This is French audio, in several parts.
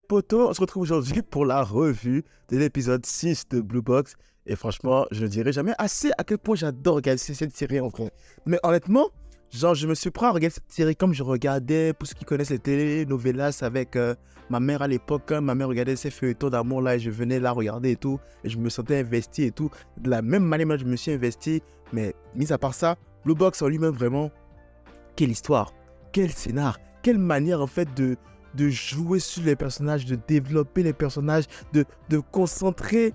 potos, on se retrouve aujourd'hui pour la revue de l'épisode 6 de Blue Box. Et franchement, je ne dirai jamais assez à quel point j'adore regarder cette série en vrai. Mais honnêtement, genre, je me suis pris à regarder cette série comme je regardais, pour ceux qui connaissent les télénovelas avec ma mère à l'époque. Ma mère regardait ces feuilletons d'amour là et je venais là regarder et tout. Et je me sentais investi et tout. De la même manière, moi, je me suis investi. Mais mis à part ça, Blue Box en lui-même, vraiment, quelle histoire, quel scénar, quelle manière en fait de jouer sur les personnages, de développer les personnages, de concentrer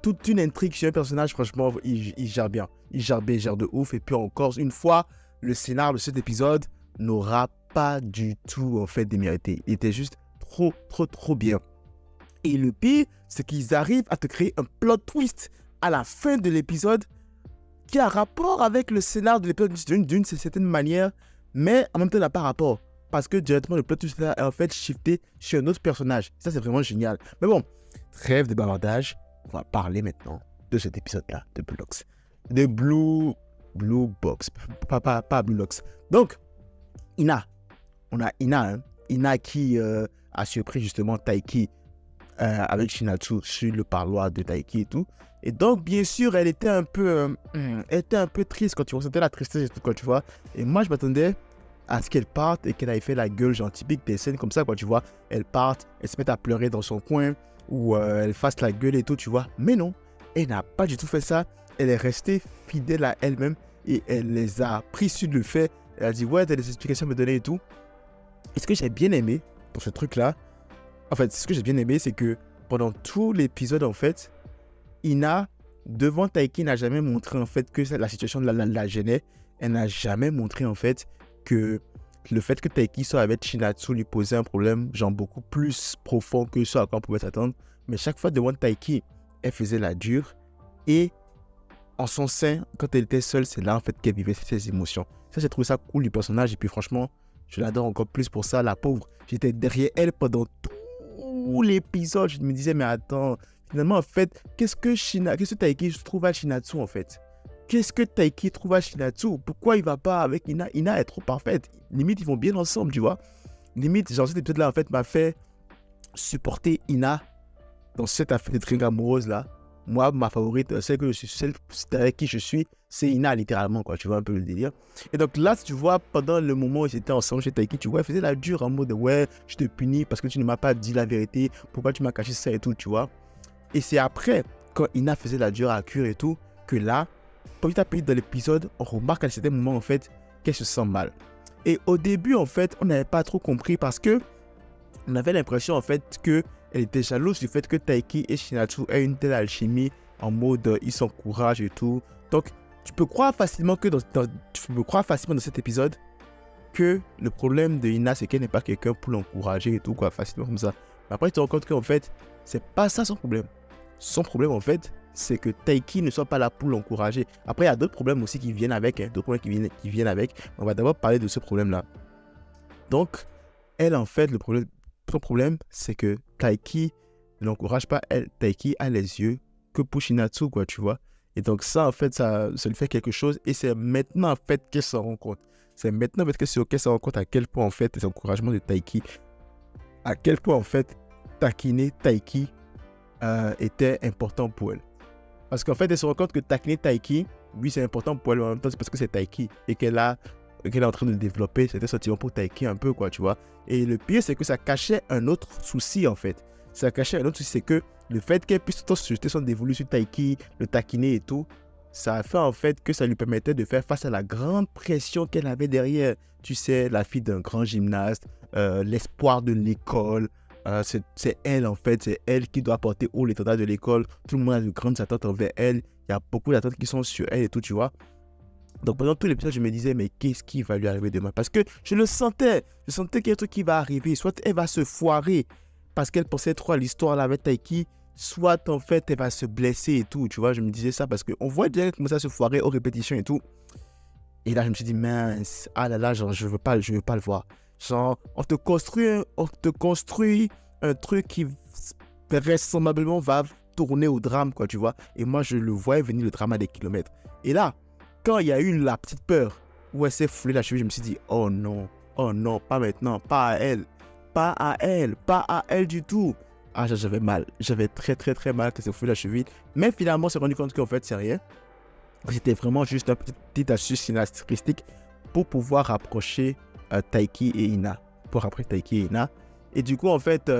toute une intrigue sur un personnage. Franchement, il gère bien. Il gère de ouf. Et puis encore une fois, le scénar de cet épisode n'aura pas du tout en fait démérité. Il était juste trop bien. Et le pire, c'est qu'ils arrivent à te créer un plot twist à la fin de l'épisode qui a rapport avec le scénar de l'épisode d'une certaine manière, mais en même temps n'a pas rapport. Parce que directement, le plot twist est en fait shifté sur un autre personnage. Ça, c'est vraiment génial. Mais bon, trêve de bavardage. On va parler maintenant de cet épisode-là, de Blue Box. De Blue Box. Pas Blue Box. Donc, Ina. On a Ina. Hein. Ina qui a surpris justement Taiki avec Shinatsu sur le parloir de Taiki et tout. Et donc, bien sûr, elle était un peu triste quand tu ressentais la tristesse et tout, quoi, tu vois. Et moi, je m'attendais à ce qu'elle parte et qu'elle ait fait la gueule, genre typique des scènes comme ça, quoi, tu vois. Elle parte, elle se met à pleurer dans son coin ou elle fasse la gueule et tout, tu vois. Mais non, elle n'a pas du tout fait ça. Elle est restée fidèle à elle-même et elle les a pris sur le fait. Elle a dit, ouais, t'as des explications à me donner et tout. Et ce que j'ai bien aimé dans ce truc-là, en fait, ce que j'ai bien aimé, c'est que pendant tout l'épisode, en fait, Ina, devant Taiki, n'a jamais montré en fait que la situation la gênait. Elle n'a jamais montré en fait que le fait que Taiki soit avec Shinatsu lui posait un problème genre beaucoup plus profond que ce à quoi on pouvait s'attendre. Mais chaque fois devant Taiki, elle faisait la dure et en son sein, quand elle était seule, c'est là en fait qu'elle vivait ses émotions. Ça, j'ai trouvé ça cool du personnage et puis franchement, je l'adore encore plus pour ça, la pauvre. J'étais derrière elle pendant tout l'épisode. Je me disais, mais attends, finalement, en fait, qu'est-ce que Taiki trouve à Shinatsu, en fait? Qu'est-ce que Taiki trouve à Shinatsu? Pourquoi il va pas avec Ina? Ina est trop parfaite. Limite, ils vont bien ensemble, tu vois. Limite, genre, cet épisode-là, en fait, m'a fait supporter Ina dans cette affaire de triangle amoureuse, là. Moi, ma favorite, celle avec qui je suis, c'est Ina, littéralement, quoi. Tu vois un peu le délire. Et donc là, tu vois, pendant le moment où ils étaient ensemble chez Taiki, tu vois, elle faisait la dure en mode de, ouais, je te punis parce que tu ne m'as pas dit la vérité. Pourquoi tu m'as caché ça et tout, tu vois. Et c'est après, quand Ina faisait la dure à cuire et tout, que là, petit à petit dans l'épisode, on remarque à certains moments, en fait, qu'elle se sent mal. Et au début, en fait, on n'avait pas trop compris parce que on avait l'impression, en fait, qu'elle était jalouse du fait que Taiki et Shinatsu aient une telle alchimie en mode ils s'encouragent et tout. Donc, tu peux croire facilement dans cet épisode que le problème de Ina, c'est qu'elle n'est pas quelqu'un pour l'encourager et tout, quoi, facilement comme ça. Mais après, tu te rends compte qu'en fait, c'est pas ça son problème. Son problème, en fait, c'est que Taiki ne soit pas là pour l'encourager. Après, il y a d'autres problèmes aussi qui viennent avec, d'autres problèmes qui viennent avec. On va d'abord parler de ce problème-là. Donc, elle, en fait, son problème, c'est que Taiki ne l'encourage pas. Taiki a les yeux que pour Shinatsu, quoi, tu vois. Et donc, ça, en fait, ça lui fait quelque chose. Et c'est maintenant, en fait, qu'elle s'en rend compte. C'est maintenant, en fait, qu'elle s'en rend compte à quel point, en fait, les encouragements de Taiki, à quel point, en fait, taquiner Taiki était important pour elle. Parce qu'en fait, elle se rend compte que taquiner Taiki, oui, c'est important pour elle, mais en même temps, c'est parce que c'est Taiki et qu'elle est en train de développer cet sentiment pour Taiki un peu, quoi, tu vois. Et le pire, c'est que ça cachait un autre souci, en fait. Ça cachait un autre souci, c'est que le fait qu'elle puisse se jeter son dévolu sur Taiki, le taquiner et tout, ça a fait en fait que ça lui permettait de faire face à la grande pression qu'elle avait derrière. Tu sais, la fille d'un grand gymnaste, l'espoir de l'école. C'est elle, en fait, c'est elle qui doit porter haut l'étendard de l'école. Tout le monde a de grandes attentes envers elle. Il y a beaucoup d'attentes qui sont sur elle et tout, tu vois. Donc pendant tout l'épisode, je me disais, mais qu'est-ce qui va lui arriver demain? Parce que je le sentais. Je sentais qu'il y a un truc qui va arriver. Soit elle va se foirer parce qu'elle pensait trop à l'histoire là avec Taiki. Soit en fait, elle va se blesser et tout. Tu vois, je me disais ça parce qu'on voit déjà commencer à se foirer aux répétitions et tout. Et là, je me suis dit, mince, ah là là, genre, je veux pas le voir. Genre, on te construit un truc qui vraisemblablement va tourner au drame, quoi, tu vois. Et moi, je le voyais venir, le drame à des kilomètres. Et là, quand il y a eu la petite peur où elle s'est foulée la cheville, je me suis dit, oh non, pas maintenant, pas à elle. pas à elle du tout. Ah, j'avais mal, j'avais très très très mal que ça fout la cheville. Mais finalement, on s'est rendu compte qu'en fait, c'est rien. C'était vraiment juste une petite astuce scénaristique pour pouvoir rapprocher Taiki et Ina. Pour rapprocher Taiki et Ina. Et du coup, en fait,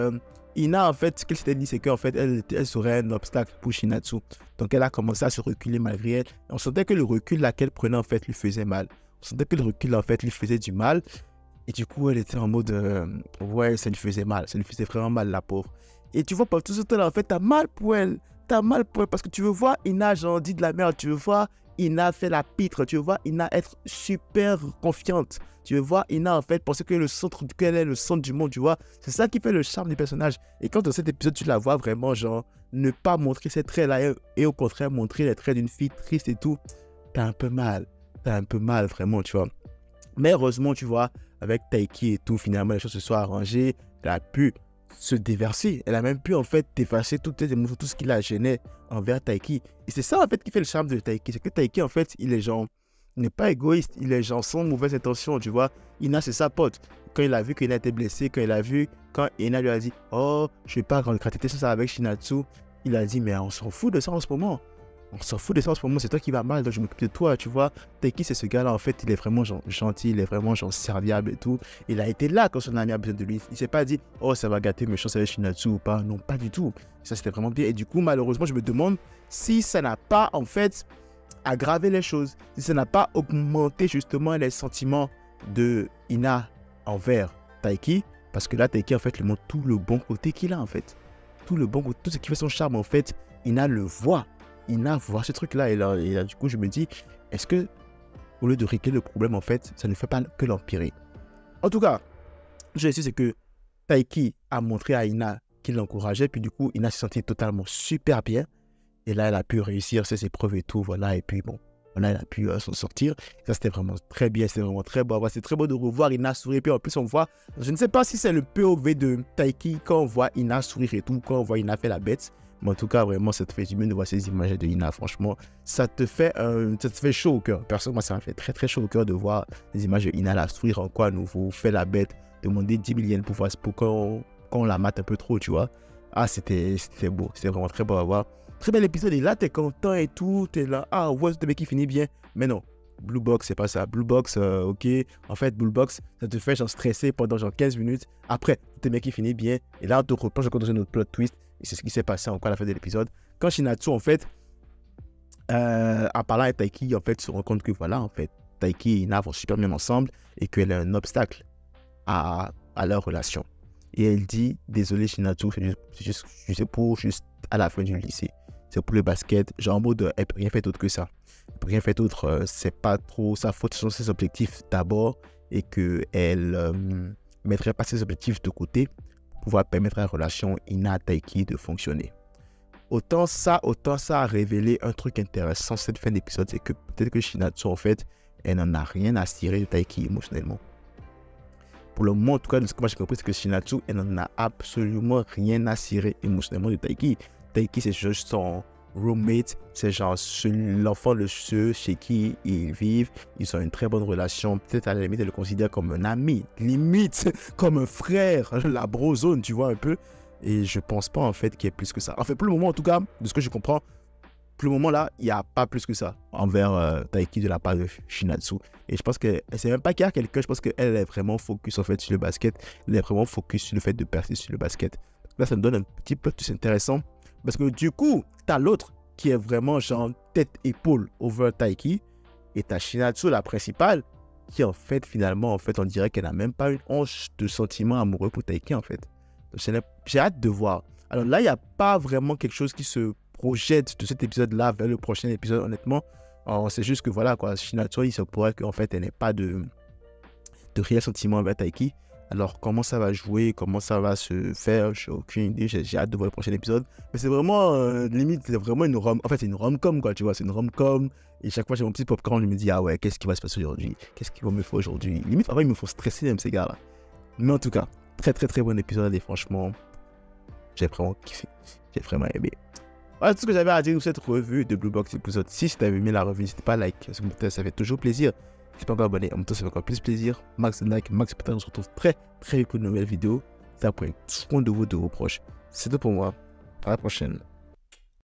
Ina, en fait, ce qu'elle s'était dit, c'est qu'en fait, elle serait un obstacle pour Shinatsu. Donc, elle a commencé à se reculer malgré elle. On sentait que le recul là qu'elle prenait, en fait, lui faisait mal. On sentait que le recul, en fait, lui faisait du mal. Et du coup, elle était en mode, ouais, ça lui faisait mal. Ça lui faisait vraiment mal, la pauvre. Et tu vois, par tout ce temps-là, en fait, t'as mal pour elle. T'as mal pour elle parce que tu veux voir Ina, genre, dit de la merde. Tu veux voir Ina faire la pitre. Tu veux voir Ina être super confiante. Tu veux voir Ina, en fait, penser qu'elle est le centre du monde, tu vois. C'est ça qui fait le charme du personnage. Et quand dans cet épisode, tu la vois vraiment, genre, ne pas montrer ces traits-là et au contraire, montrer les traits d'une fille triste et tout, t'as un peu mal. T'as un peu mal, vraiment, tu vois. Mais heureusement, tu vois, avec Taiki et tout, finalement, les choses se sont arrangées. Elle a pu se déverser. Elle a même pu, en fait, déverser toutes les émotions, tout ce qui la gênait envers Taiki. Et c'est ça, en fait, qui fait le charme de Taiki. C'est que Taiki, en fait, il est genre, il n'est pas égoïste. Il est genre sans mauvaise intention, tu vois. Ina, c'est sa pote. Quand il a vu qu'Ina était blessée, quand Ina lui a dit, oh, je vais pas regretter ça avec Shinatsu, il a dit, mais on s'en fout de ça en ce moment. On s'en fout de ça en ce moment, c'est toi qui vas mal, donc je m'occupe de toi, tu vois. Taiki, c'est ce gars-là, en fait, il est vraiment genre, gentil, il est vraiment genre serviable et tout. Il a été là quand son ami a besoin de lui. Il s'est pas dit, oh, ça va gâter mes chances avec Shinatsu ou pas. Non, pas du tout. Ça, c'était vraiment bien. Et du coup, malheureusement, je me demande si ça n'a pas, en fait, aggravé les choses. Si ça n'a pas augmenté justement les sentiments de Ina envers Taiki. Parce que là, Taiki, en fait, lui montre tout le bon côté qu'il a, en fait. Tout le bon côté, tout ce qui fait son charme, en fait, Ina le voit. Ina voit ce truc-là. Et là, du coup, je me dis, est-ce que, au lieu de régler le problème, en fait, ça ne fait pas que l'empirer? En tout cas, ce que j'ai su, c'est que Taiki a montré à Ina qu'il l'encourageait. Puis du coup, Ina s'est sentie totalement super bien. Et là, elle a pu réussir ses épreuves et tout. Voilà. Et puis, bon, voilà, elle a pu s'en sortir. Ça, c'était vraiment très bien. C'était vraiment très beau. C'est très beau de revoir Ina sourire. Et puis, en plus, on voit, je ne sais pas si c'est le POV de Taiki quand on voit Ina sourire et tout, quand on voit Ina faire la bête. Mais en tout cas, vraiment, ça te fait du bien de voir ces images de Ina. Franchement, ça te fait chaud au cœur. Personnellement, moi, ça m'a fait très, très chaud au cœur de voir les images de Ina là, sourire en quoi à nouveau, faire la bête, demander 10 000 yens pour quand on la mate un peu trop, tu vois. Ah, c'était beau. C'était vraiment très beau à voir. Très bel épisode. Et là, t'es content et tout. T'es là, ah, ouais, ce mec qui finit bien. Mais non. Blue Box, c'est pas ça. Blue Box, ok. En fait, Blue Box, ça te fait genre stresser pendant genre 15 minutes. Après, tout est bien qui finit bien. Et là, on te replonge encore dans une autre plot twist. Et c'est ce qui s'est passé encore à la fin de l'épisode. Quand Shinatsu, en fait, en parlant avec Taiki, en fait, se rend compte que voilà, en fait, Taiki et Ina vont super bien ensemble et qu'elle est un obstacle à leur relation. Et elle dit, désolé Shinatsu, c'est juste pour à la fin du lycée. C'est pour le basket. Genre en mode, elle peut rien faire d'autre que ça. Elle peut rien faire d'autre. C'est pas trop sa faute, ce sont ses objectifs d'abord. Et qu'elle mettrait pas ses objectifs de côté pour pouvoir permettre à la relation Ina-Taiki de fonctionner. Autant ça a révélé un truc intéressant cette fin d'épisode, c'est que peut-être que Shinatsu, en fait, elle n'en a rien à cirer de Taiki émotionnellement. Pour le moment, en tout cas, de ce que moi j'ai compris, c'est que Shinatsu, elle n'en a absolument rien à cirer émotionnellement de Taiki. Taiki, c'est juste son roommate, c'est genre l'enfant de ceux chez qui ils vivent. Ils ont une très bonne relation. Peut-être à la limite, elle le considère comme un ami, limite comme un frère, la brozone, tu vois un peu. Et je pense pas en fait qu'il y ait plus que ça. En fait, pour le moment, en tout cas, de ce que je comprends, pour le moment là, il n'y a pas plus que ça envers Taiki de la part de Shinatsu. Et je pense que c'est même pas qu'il y a quelqu'un, je pense qu'elle est vraiment focus en fait sur le basket. Elle est vraiment focus sur le fait de percer sur le basket. Donc là, ça me donne un petit peu plus intéressant. Parce que du coup, t'as l'autre qui est vraiment genre tête-épaule over Taiki. Et t'as Shinatsu, la principale, qui en fait, finalement, en fait, on dirait qu'elle n'a même pas une once de sentiment amoureux pour Taiki en fait. Donc, j'ai hâte de voir. Alors là, il n'y a pas vraiment quelque chose qui se projette de cet épisode-là vers le prochain épisode, honnêtement. C'est juste que voilà, quoi, Shinatsu, il se pourrait qu'en fait, elle n'ait pas de réel sentiment envers Taiki. Alors, comment ça va jouer, comment ça va se faire, j'ai aucune idée. J'ai hâte de voir le prochain épisode. Mais c'est vraiment, limite, c'est vraiment une rom... En fait, c'est une rom-com, quoi, tu vois. C'est une rom-com. Et chaque fois, j'ai mon petit popcorn, je me dis, ah ouais, qu'est-ce qui va se passer aujourd'hui? Qu'est-ce qu'ils vont me faire aujourd'hui? Limite, en vrai, ils me font stresser, même ces gars-là. Mais en tout cas, très, très, très bon épisode. Et franchement, j'ai vraiment kiffé. J'ai vraiment aimé. Voilà tout ce que j'avais à dire sur cette revue de Blue Box épisode 6. Si tu avais aimé la revue, n'hésite pas à like. Ça fait toujours plaisir. Si tu n'es pas encore abonné, en même temps, ça fait encore plus plaisir. Max like, max peut-être on se retrouve très, très vite pour une nouvelle vidéo. à prendre soin de vous, de vos proches. C'est tout pour moi. À la prochaine.